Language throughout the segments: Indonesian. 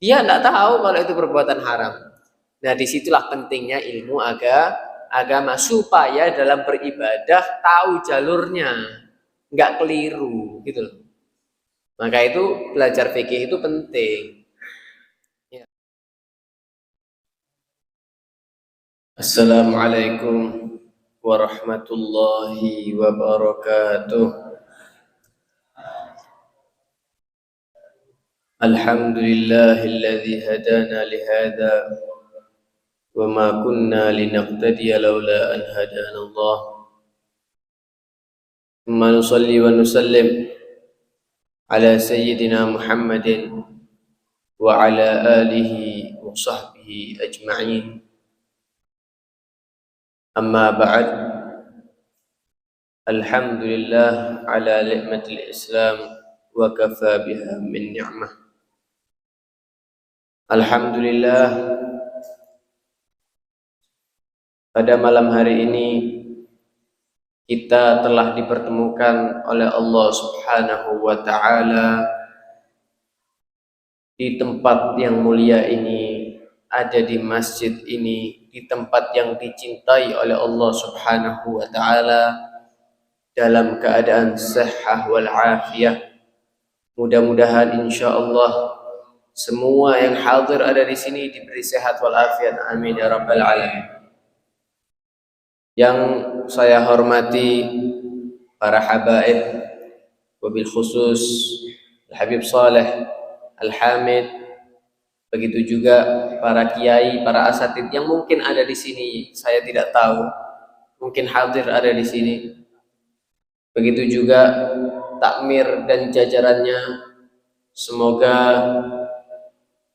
Dia tidak tahu kalau itu perbuatan haram. Nah, disitulah pentingnya ilmu agama supaya dalam beribadah tahu jalurnya, nggak keliru, gitu loh. Maka itu belajar fikih itu penting. Ya. Assalamualaikum warahmatullahi wabarakatuh. Alhamdulillahilladzi hadana lihada wa ma kunna linahtadiya laula an hadana Allah. Thumma nusalli wa nusallim ala sayyidina Muhammadin wa ala alihi wa sahbihi ajma'in. Amma ba'd. Alhamdulillah ala ni'matil Islam wa kafa biha min ni'mah. Alhamdulillah, pada malam hari ini kita telah dipertemukan oleh Allah Subhanahu wa ta'ala di tempat yang mulia ini, ada di masjid ini, di tempat yang dicintai oleh Allah Subhanahu wa ta'ala, dalam keadaan sehat wal afiyah. Mudah-mudahan insyaallah semua yang hadir ada di sini diberi sehat wal afiat. Amin ya rabbal alamin. Yang saya hormati para habaib, wabil khusus Al-Habib Saleh Al-Hamid, begitu juga para kiai, para asatid yang mungkin ada di sini, saya tidak tahu, mungkin hadir ada di sini. Begitu juga takmir dan jajarannya, semoga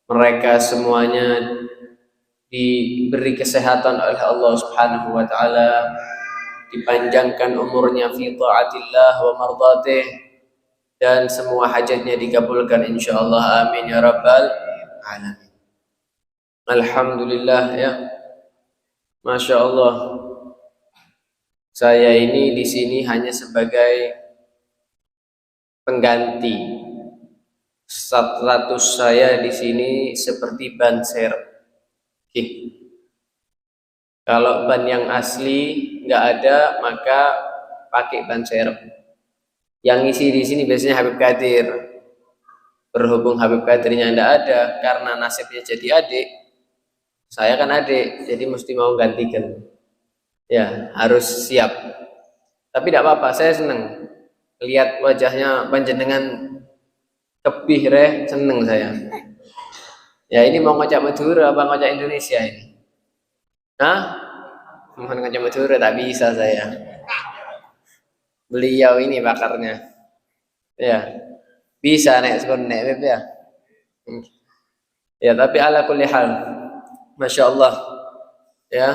mereka semuanya diberi kesehatan oleh Allah Subhanahu wa ta'ala, dipanjangkan umurnya fi ta'atillah wa mardatih, dan semua hajatnya dikabulkan insyaallah. Amin ya rabbal alamin. Alhamdulillah ya. Masya Allah, saya ini di sini hanya sebagai pengganti. Status saya di sini seperti ban serep. Kalau ban yang asli nggak ada, maka pakai ban serep. Yang ngisi di sini biasanya Habib Qadir. Berhubung Habib Qadirnya nggak ada, karena nasibnya jadi adik, saya kan adik, jadi mesti mau gantikan. Ya, harus siap. Tapi tidak apa-apa, saya senang lihat wajahnya panjenengan kebih reh, seneng saya. Ya, ini mau ngajak Madura apa ngajak Indonesia ini? Hah? Mau ngajak Madura tak bisa saya. Beliau ini bakarnya. Ya. Bisa nek sekon nek Beb ya. Ya, tapi ala kulli hal. Masya Allah. Ya.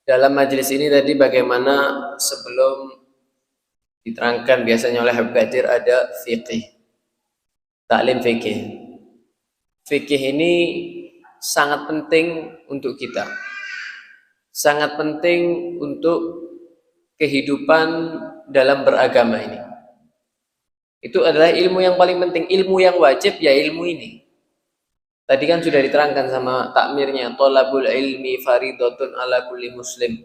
Dalam majelis ini tadi bagaimana sebelum diterangkan biasanya oleh Habib Qadir ada fiqih. Taklim fikih. Fikih ini sangat penting untuk kita. Sangat penting untuk kehidupan dalam beragama ini. Itu adalah ilmu yang paling penting. Ilmu yang wajib ya ilmu ini. Tadi kan sudah diterangkan sama takmirnya. Thalabul ilmi faridatun ala kulli muslim.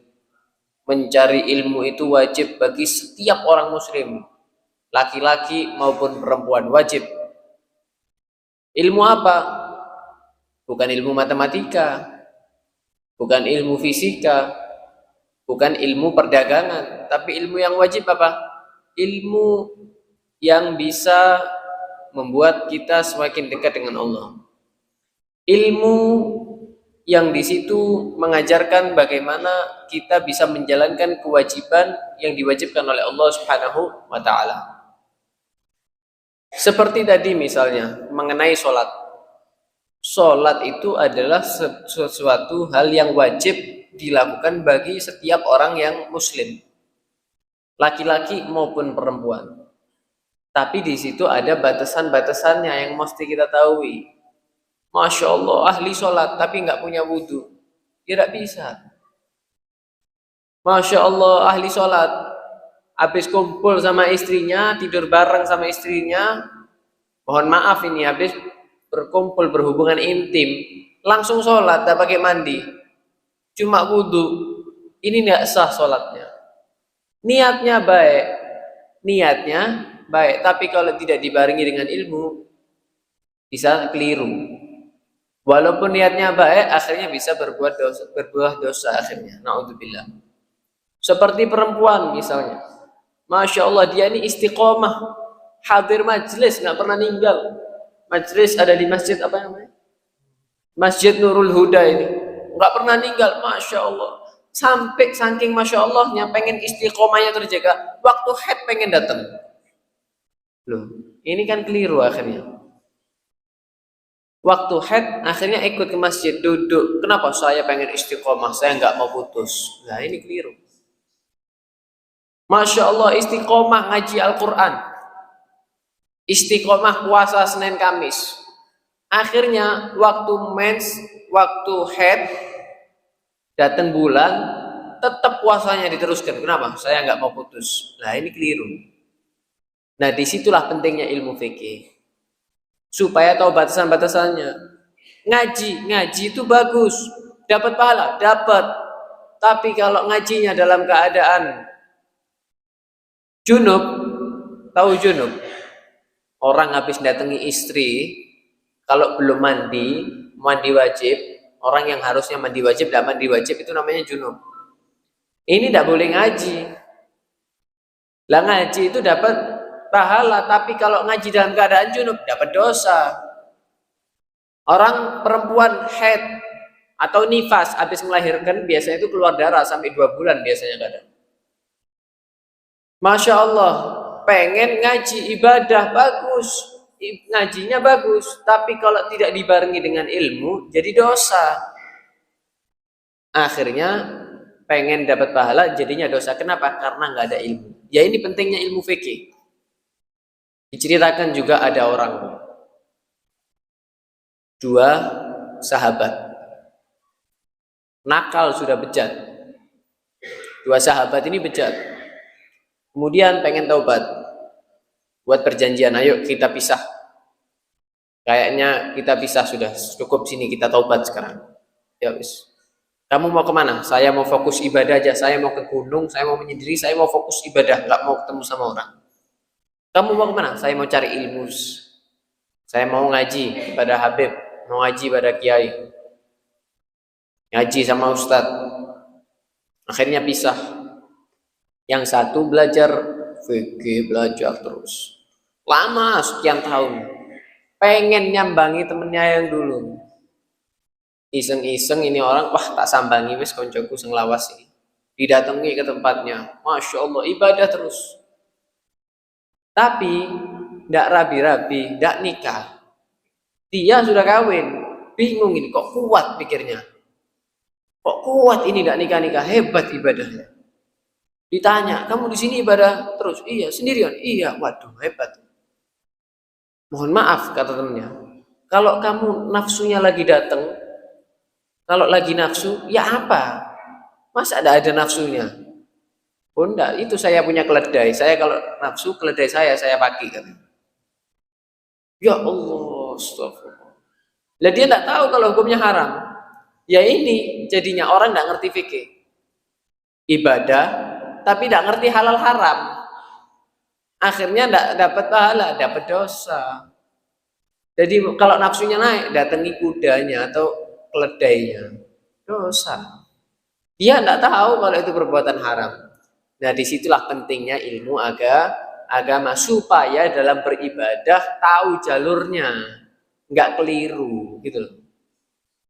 Mencari ilmu itu wajib bagi setiap orang muslim. Laki-laki maupun perempuan wajib. Ilmu apa? Bukan ilmu matematika, bukan ilmu fisika, bukan ilmu perdagangan, tapi ilmu yang wajib apa? Ilmu yang bisa membuat kita semakin dekat dengan Allah. Ilmu yang di situ mengajarkan bagaimana kita bisa menjalankan kewajiban yang diwajibkan oleh Allah Subhanahu wa ta'ala. Seperti tadi misalnya mengenai sholat. Sholat itu adalah sesuatu hal yang wajib dilakukan bagi setiap orang yang muslim, laki-laki maupun perempuan. Tapi di situ ada batasan-batasannya yang mesti kita tahu. Masya Allah, ahli sholat tapi nggak punya wudhu, tidak bisa. Masya Allah, ahli sholat habis kumpul sama istrinya, tidur bareng sama istrinya, mohon maaf ini habis berkumpul, berhubungan intim, langsung sholat, tak pakai mandi, cuma wudhu, ini tidak sah sholatnya. Niatnya baik, niatnya baik, tapi kalau tidak dibarengi dengan ilmu, bisa keliru. Walaupun niatnya baik, akhirnya bisa berbuah dosa akhirnya. Naudzubillah. Seperti perempuan misalnya, masya Allah dia ini istiqomah, hadir majlis, nggak pernah ninggal. Majlis ada di masjid apa namanya? Masjid Nurul Huda ini, nggak pernah ninggal, masya Allah. Sampai saking masya Allahnya, pengen istiqomahnya terjaga, waktu haid pengen datang. Loh, ini kan keliru akhirnya. Waktu haid akhirnya ikut ke masjid, duduk. Kenapa? Saya pengen istiqomah, saya nggak mau putus. Nah ini keliru. Masya Allah istiqomah ngaji Al-Quran, istiqomah puasa Senin Kamis. Akhirnya waktu mens, waktu haid, datang bulan, tetap puasanya diteruskan. Kenapa? Saya nggak mau putus. Nah ini keliru. Nah disitulah pentingnya ilmu fikih. Supaya tahu batasan-batasannya. Ngaji itu bagus, dapat pahala, dapat. Tapi kalau ngajinya dalam keadaan junub, tahu junub? Orang habis datangi istri, kalau belum mandi, mandi wajib, orang yang harusnya mandi wajib, tidak mandi wajib, itu namanya junub. Ini tidak boleh ngaji. Lah ngaji itu dapat pahala, tapi kalau ngaji dalam keadaan junub dapat dosa. Orang perempuan haid atau nifas habis melahirkan biasanya itu keluar darah sampai 2 bulan biasanya kadang. Masya Allah, pengen ngaji ibadah bagus, ngajinya bagus, tapi kalau tidak dibarengi dengan ilmu jadi dosa. Akhirnya pengen dapat pahala jadinya dosa. Kenapa? Karena nggak ada ilmu. Ya ini pentingnya ilmu fikih. Diceritakan juga ada orang, 2 sahabat, nakal sudah bejat. 2 sahabat ini bejat. Kemudian pengen taubat. Buat perjanjian, ayo kita pisah. Kayaknya kita pisah sudah, cukup sini kita taubat sekarang. Ya wis. Kamu mau kemana? Saya mau fokus ibadah aja. Saya mau ke gunung, saya mau menyendiri, saya mau fokus ibadah, nggak mau ketemu sama orang. Kamu mau kemana? Saya mau cari ilmu. Saya mau ngaji pada Habib, mau ngaji pada Kiai, ngaji sama Ustadz. Akhirnya pisah. Yang satu belajar fikih, belajar terus lama sekian tahun, pengen nyambangi temennya yang dulu. Iseng-iseng ini orang, wah tak sambangi wis koncoku sing lawas ini. Didatangi ke tempatnya, masya Allah ibadah terus. Tapi tidak rabi-rabi, tidak nikah. Dia sudah kawin, bingung ini kok kuat pikirnya. Kok kuat ini tidak nikah-nikah, hebat ibadahnya. Ditanya, kamu di sini ibadah terus? Iya, sendirian. Iya, waduh hebat. Mohon maaf kata temennya, kalau kamu nafsunya lagi datang, kalau lagi nafsu, ya apa? Masa ada nafsunya? Oh enggak, itu saya punya keledai. Saya kalau nafsu keledai saya pakai kan. Ya Allah, astagfirullah. Lah dia enggak tahu kalau hukumnya haram. Ya ini jadinya orang enggak ngerti fikih. Ibadah tapi enggak ngerti halal haram. Akhirnya enggak dapat pahala, dapat dosa. Jadi kalau nafsunya naik, datangi kudanya atau keledainya. Dosa. Dia enggak tahu kalau itu perbuatan haram. Nah disitulah pentingnya ilmu agama supaya dalam beribadah tahu jalurnya, nggak keliru gitu loh.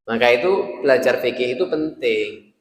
Maka itu belajar fikih itu penting.